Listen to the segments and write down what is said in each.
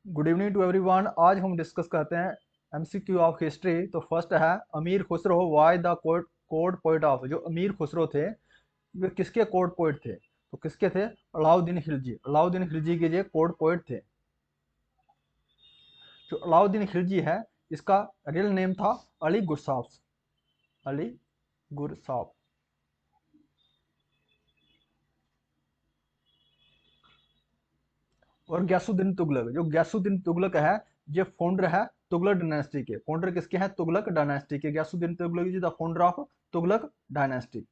Good evening to everyone. आज हम discuss करते हैं एमसीक्यू ऑफ हिस्ट्री। तो फर्स्ट है अमीर Khusro why the court poet of. जो अमीर खुसरो थे वे किसके कोर्ट पोइट थे? तो किसके थे? अलाउद्दीन खिलजी। अलाउद्दीन खिलजी के ये कोर्ट पोइट थे। जो अलाउद्दीन खिलजी है इसका रियल नेम था अली गुरसाफ। अली गुरसाफ। और गयासुद्दीन तुगलक। जो गयासुद्दीन तुगलक है ये फाउंडर है तुगलक डायनेस्टी के। फाउंडर किसके हैं? तुगलक डायनेस्टी के। Ghiyasuddin Tughlaq is the founder of Tughlaq dynasty.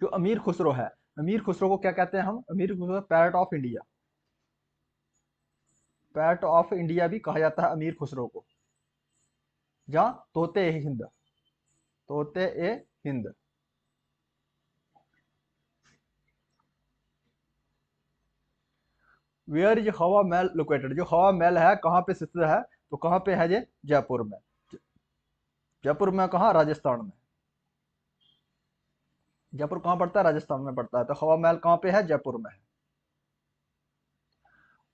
जो अमीर खुसरो है, अमीर खुसरो को क्या कहते हैं हम? अमीर Khusro parrot of India. Parrot of India भी कहा जाता है अमीर खुसरो को, या तोते ए हिंद। तोते ए हिंद। वेयर इज हवा महल लोकेटेड। जो हवा महल है कहाँ पे स्थित है? तो कहाँ पे है ये? जयपुर में। जयपुर में कहाँ? राजस्थान में। जयपुर कहाँ पड़ता है? राजस्थान में पड़ता है। तो हवा महल कहाँ पे है? जयपुर में है।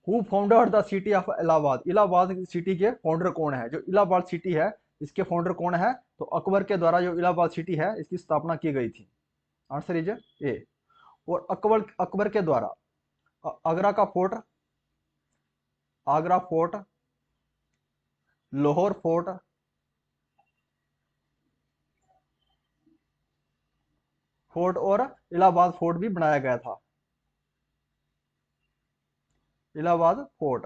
Who founder the city of Allahabad. Allahabad city के फाउंडर कौन है? जो इलाहाबाद सिटी है इसके फाउंडर कौन है? तो अकबर के द्वारा जो इलाहाबाद सिटी है इसकी स्थापना की गई थी। Answer is a. और अकबर अकबर के द्वारा आगरा का fort, Agra fort, Lahore fort, fort और इलाहाबाद फोर्ट भी बनाया गया था। इलाहाबाद फोर्ट,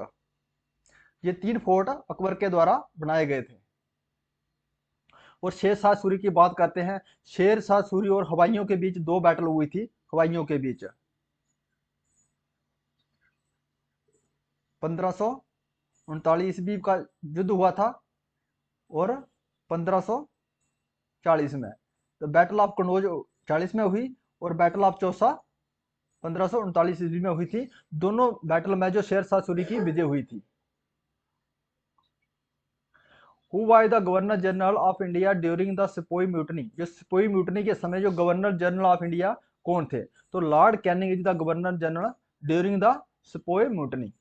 ये तीन फोर्ट अकबर के द्वारा बनाए गए थे। और शेर शाह सूरी की बात करते हैं। शेर शाह सूरी और हवाइयों के बीच दो बैटल हुई थी। हवाइयों के बीच 1539 ईस्वी का युद्ध हुआ था और 1540 में। तो बैटल ऑफ कनौज 40 में हुई और बैटल ऑफ चौसा 1539 ईस्वी में हुई थी। दोनों बैटल में जो शेर शाह सूरी की विजय हुई थी। Who was the governor general of India during the sepoy mutiny. जो सिपोई म्यूटनी के समय जो गवर्नर जनरल ऑफ इंडिया कौन थे? तो Lord Canning is the governor general during the sepoy mutiny.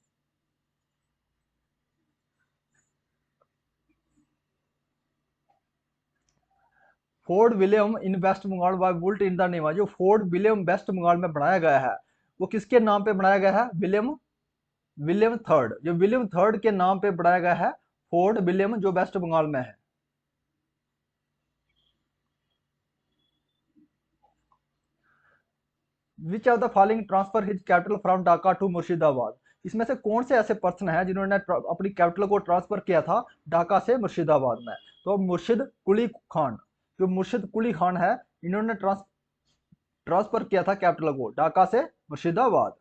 Fort William in west Bengal was built in the name. जो Fort William west Bengal में बनाया गया है वो किसके नाम पे बनाया गया है? William William third. जो विलियम थर्ड के नाम पे बनाया गया है फोर्ट विलियम, जो वेस्ट बंगाल में है। Which of the following transfer his capital from Dhaka to Murshidabad. इसमें से कौन से ऐसे पर्सन है जिन्होंने अपनी कैपिटल को ट्रांसफर किया था ढाका से मुर्शिदाबाद में? तो मुर्शिद कुली खान। जो मुर्शिद कुली खान है इन्होंने ट्रांसफर किया था कैपिटल को ढाका से मुर्शिदाबाद।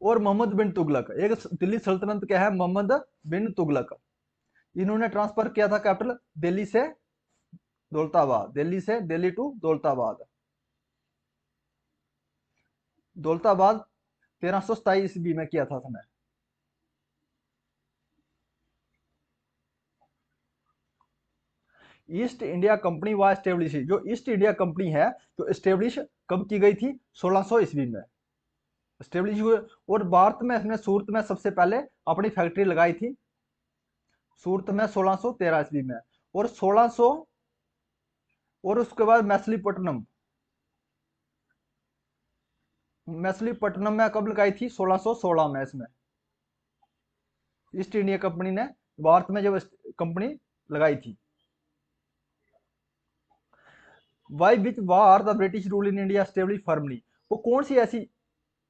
और मोहम्मद बिन तुगलक, एक दिल्ली सल्तनत के है मोहम्मद बिन तुगलक। इन्होंने ट्रांसफर किया था कैपिटल दिल्ली से दौलताबाद। दिल्ली से दिल्ली टू दौलताबाद। दौलताबाद 1327 ईस्वी में किया था उसने। East India company was establish. जो ईस्ट इंडिया कंपनी है तो स्टेब्लिश कब की गई थी? 1600 ईस्वी में स्टेब्लिश हुए। और भारत में इसने सूरत में सबसे पहले अपनी फैक्ट्री लगाई थी, सूरत में 1613 ईस्वी में। और 1600 और उसके बाद मैसलीपट्टनम, मैसलीपट्टनम में कब लगाई थी? 1616 में। इसमें ईस्ट इंडिया कंपनी ने भारत में जब कंपनी लगाई थी। By which war the British rule in India establish firmly. वो कौन सी ऐसी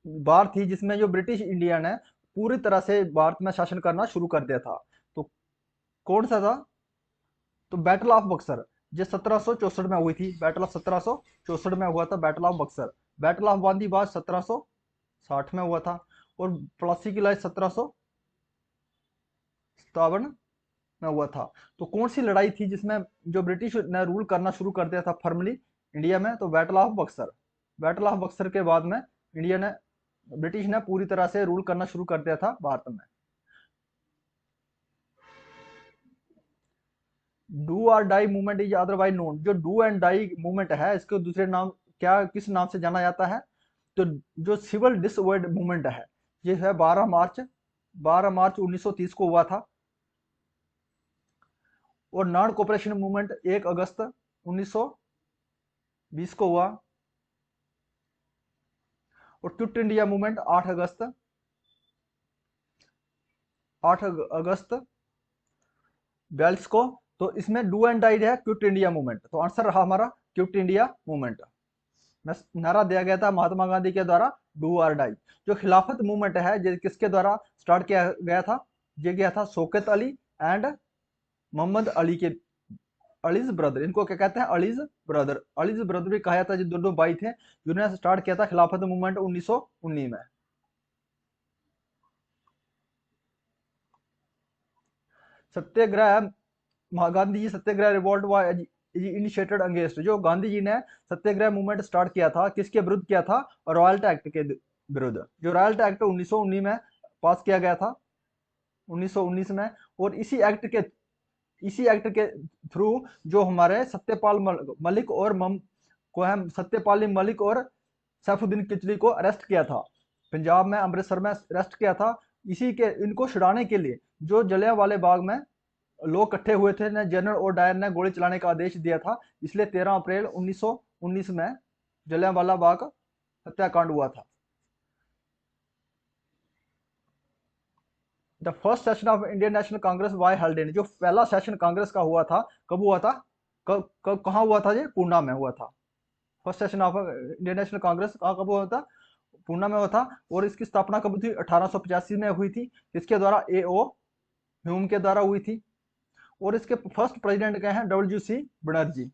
वार थी जिसमें जो ब्रिटिश इंडिया ने पूरी तरह से भारत में शासन करना शुरू कर दिया था? तो कौन सा था? तो बैटल ऑफ बक्सर, जो 1764 में हुई थी। बैटल ऑफ 1764 में हुआ था battle of Buxar. Battle of Wandiwash 1760 में हुआ था। और प्लासी की लड़ाई 1757 में हुआ था। तो कौन सी लड़ाई थी जिसमें जो ब्रिटिश ने रूल करना शुरू कर दिया था फर्मली इंडिया में? तो battle of Buxar. Battle of Buxar के बाद में इंडिया ने, ब्रिटिश ने पूरी तरह से रूल करना शुरू कर दिया था भारत में। Do or die movement is otherwise known. जो डू एंड डाई मूवमेंट है इसके दूसरे नाम क्या, किस नाम से जाना जाता है? तो जो सिविल डिसऑर्डर मूवमेंट है ये है 12 मार्च 1930 को हुआ था। और नॉन कोऑपरेशन मूवमेंट 1 अगस्त 1920 को हुआ। और क्विट इंडिया मूवमेंट 8 अगस्त 42 को। तो इसमें डू एंड डाई है क्विट इंडिया मूवमेंट, तो आंसर रहा हमारा क्विट इंडिया मूवमेंट। नारा दिया गया था महात्मा गांधी के द्वारा, डू और डाई। जो खिलाफत मूवमेंट है ये किसके द्वारा स्टार्ट किया गया था? ये गया था शौकत अली एंड मोहम्मद अली के, अलीज ब्रदर, इनको क्या कहते हैं? Allies brother. अलीज ब्रदर भी कहा जाता है, जो दोनों भाई थे जिन्होंने स्टार्ट किया था खिलाफत मूवमेंट 1919 में। सत्याग्रह, गांधी जी सत्याग्रह रिवोल्ट वाज इनिशिएटेड अगेंस्ट, जो गांधी जी ने सत्याग्रह मूवमेंट स्टार्ट किया था किसके विरुद्ध किया था? रॉयल्टी एक्ट के विरुद्ध। जो रॉयल्टी एक्ट 1919 में पास किया गया था, 1919 में। और इसी एक्ट के थ्रू जो हमारे सत्यपाल मलिक और को हम सत्यपाल मलिक और सैफुद्दीन किचली को अरेस्ट किया था, पंजाब में अमृतसर में अरेस्ट किया था। इसी के इनको छुड़ाने के लिए जो जलियांवाले बाग में लोग इकट्ठे हुए थे ने जनरल और डायर ने गोली चलाने का आदेश दिया था। इसलिए 13 अप्रैल 1919 में जलियांवाला बाग हत्याकांड हुआ था। The first session of Indian National Congress was held in, जो पहला सेशन कांग्रेस का हुआ था कब हुआ था? कहाँ हुआ था? ये पूना में हुआ था। First session of Indian National Congress कब हुआ था? पूना में हुआ था। और इसकी स्थापना कब थी? 1885 में हुई थी। इसके द्वारा ए ओ ह्यूम के द्वारा हुई थी। और इसके फर्स्ट प्रेसिडेंट क्या हैं? WC बनर्जी,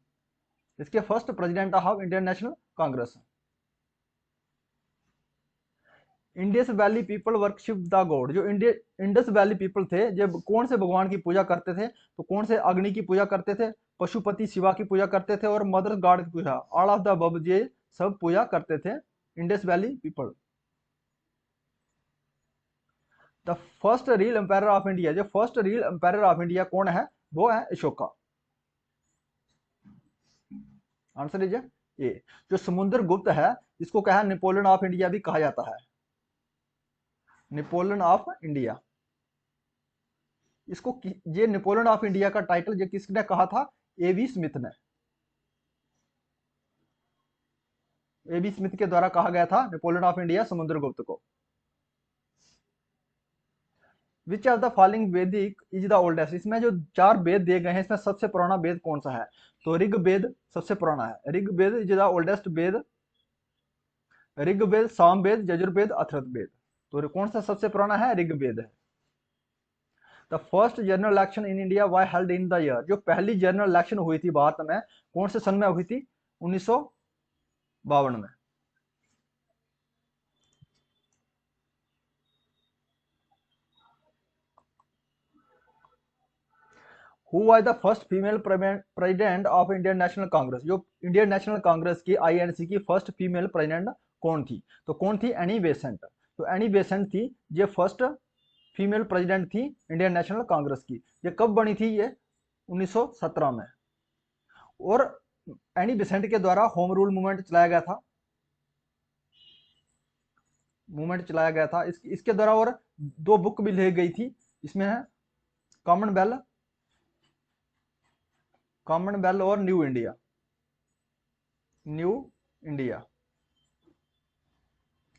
इसके first president of Indian National Congress. Indus valley people worship the God, जो इंडस वैली पीपल थे जब कौन से भगवान की पूजा करते थे? तो कौन से? अग्नि की पूजा करते थे, पशुपति शिवा की पूजा करते थे, और मदर गॉड की पूजा, ऑल ऑफ द अबव ये सब पूजा करते थे Indus valley people. The first real empire of India, जो first real empire of India कौन है? वो है अशोका। Answer is a. जो समुद्र गुप्त है इसको क्या है? नेपोलियन ऑफ इंडिया भी कहा जाता है, नेपोलियन ऑफ इंडिया। इसको ये नेपोलियन ऑफ इंडिया का टाइटल ये किसने कहा था? एवी स्मिथ ने, एवी स्मिथ के द्वारा कहा गया था नेपोलियन ऑफ इंडिया समुद्रगुप्त को। विच of the following Vedic is the oldest, इसमें जो 4 वेद दिए गए हैं इसमें सबसे पुराना वेद कौन सा है? तो ऋग्वेद सबसे पुराना है, Rigveda is the oldest Veda. Rigveda, Samaveda, Yajurveda, Atharvaveda. तो कौन सा सबसे पुराना है? ऋग्वेद है। The first general election in India was held in the year, जो पहली जनरल इलेक्शन हुई थी भारत में कौन से सन में हुई थी? 1952 में। Who was the first female president of Indian National Congress, जो इंडियन नेशनल कांग्रेस की INC की फर्स्ट फीमेल प्रेसिडेंट कौन थी? तो कौन थी? Annie Besant. तो एनी बेसेंट थी ये फर्स्ट फीमेल प्रेसिडेंट थी इंडियन नेशनल कांग्रेस की। ये कब बनी थी? ये 1917 में। और एनी बेसेंट के द्वारा होम रूल मूवमेंट चलाया गया था, इसके द्वारा। और 2 बुक भी लिखी गई थी, इसमें है कॉमनवेल्थ और न्यू इंडिया।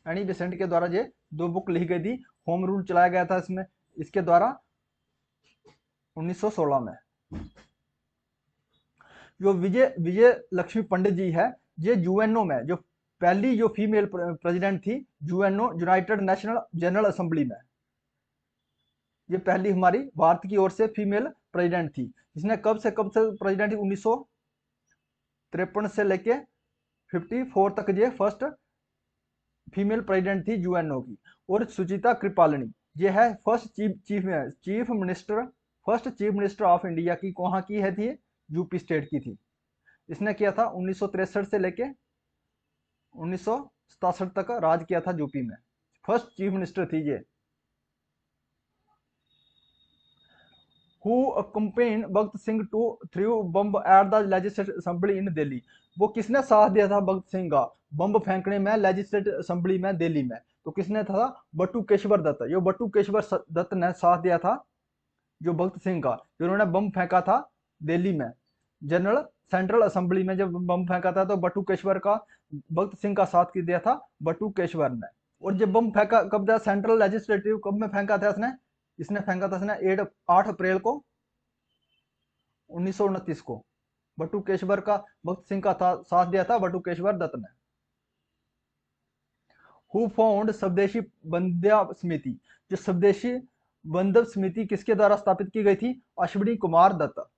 एनी बेसेंट के द्वारा ये 2 बुक लिखी गई थी, होम रूल चलाया गया था इसमें, इसके द्वारा 1916 में। जो विजय विजय लक्ष्मी पंडित जी है ये यूएनओ में जो पहली जो फीमेल प्रेसिडेंट थी, UNO United national general assembly में, ये पहली हमारी भारत की ओर से फीमेल प्रेसिडेंट थी। इसने कब से प्रेसिडेंट थी? 1953 से लेके 54 तक ये फर्स्ट फीमेल प्रेसिडेंट थी यूएनओ की। और सुचिता कृपालनी ये है first chief minister, first chief minister of India की। कहाँ की है थी? यूपी स्टेट की थी। इसने किया था 1963 से लेके 1967 तक राज किया था यूपी में, फर्स्ट चीफ मिनिस्टर थी ये। Who accompanied Bhagat Singh to throw bomb at the legislative assembly in Delhi. वो किसने साथ दिया था भगत सिंह का बम फेंकने में लेजिस्लेटिव असेंबली में दिल्ली में? तो किसने था? बटू केशवर दत्त। जो बटू केशवर दत्त ने साथ दिया था जो भगत सिंह का, जिन्होंने बम फेंका था दिल्ली में जनरल सेंट्रल असेंबली में। जब बम फेंका था तो बटू केशवर का, भगत सिंह का साथ दिया था बटू केशवर ने। और जब बम फेंका कब था? सेंट्रल लेजिस्लेटिव कब में फेंका था इसने? इसने फेंका था इसने 8 अप्रैल को 1929 को। बटू केशवर का, भगत सिंह का था, साथ दिया था बटू केशवर दत्त ने। हु फाउंड स्वदेशी बंध्या समिति। जो स्वदेशी बंधव समिति किसके द्वारा स्थापित की गई थी? अश्विनी कुमार दत्त।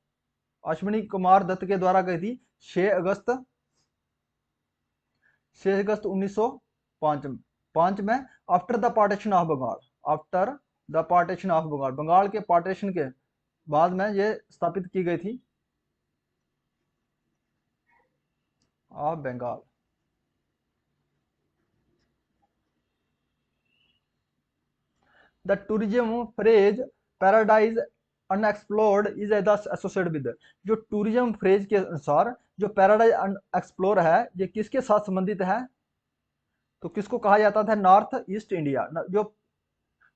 अश्विनी कुमार दत्त के द्वारा गई थी 6 अगस्त 1905 में, after the partition of Bengal. After the partition of Bengal, Bengal के पार्टीशन के बाद में ये स्थापित की गई थी of Bengal. The tourism phrase paradise unexplored is thus associated with. जो टूरिज्म फ्रेज के अनुसार जो पैराडाइज अनएक्सप्लोर है ये किसके साथ संबंधित है? तो किसको कहा जाता था? North east India. जो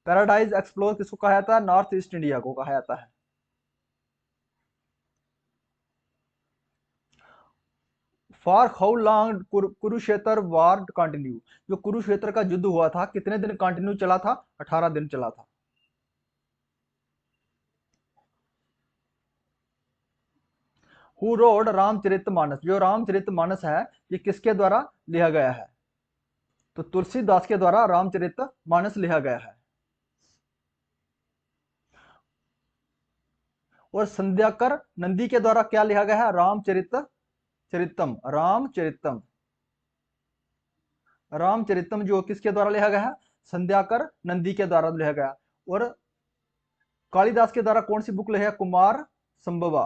पैराडाइज एक्सप्लोर किसको कहा जाता है? नॉर्थ ईस्ट इंडिया को कहा जाता है। For how long Kurukshetra war continue. जो कुरुक्षेत्र का युद्ध हुआ था कितने दिन कंटिन्यू चला था? 18 दिन चला था। Who wrote Ramcharitmanas. जो रामचरितमानस है ये किसके द्वारा लिखा गया है? तो तुलसीदास के द्वारा रामचरितमानस लिखा गया है। और संध्याकर नंदी के द्वारा क्या लिखा गया है? रामचरितम। रामचरितम जो किसके द्वारा लिखा गया है? संध्याकर नंदी के द्वारा लिखा गया। और कालिदास के द्वारा कौन सी बुक लिखा है? कुमार संभवा।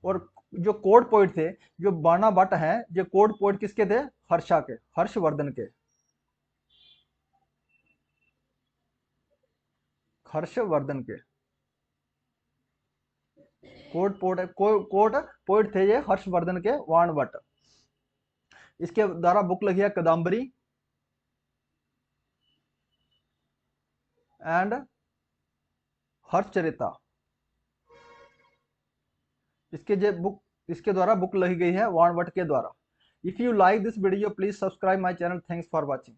और जो कोड पोइट थे, जो बाणा भट्ट हैं, जो कोड पोइट किसके थे? हर्षा के, हर्षवर्धन के। हर्षवर्धन के कोड पोइट थे ये हर्षवर्धन के वाण भट्ट। इसके द्वारा बुक लिखी है कदम्बरी एंड हर्षचरिता। इसके द्वारा बुक लिखी गई है वाण भट्ट के द्वारा। If you like this video please subscribe my channel. Thanks for watching.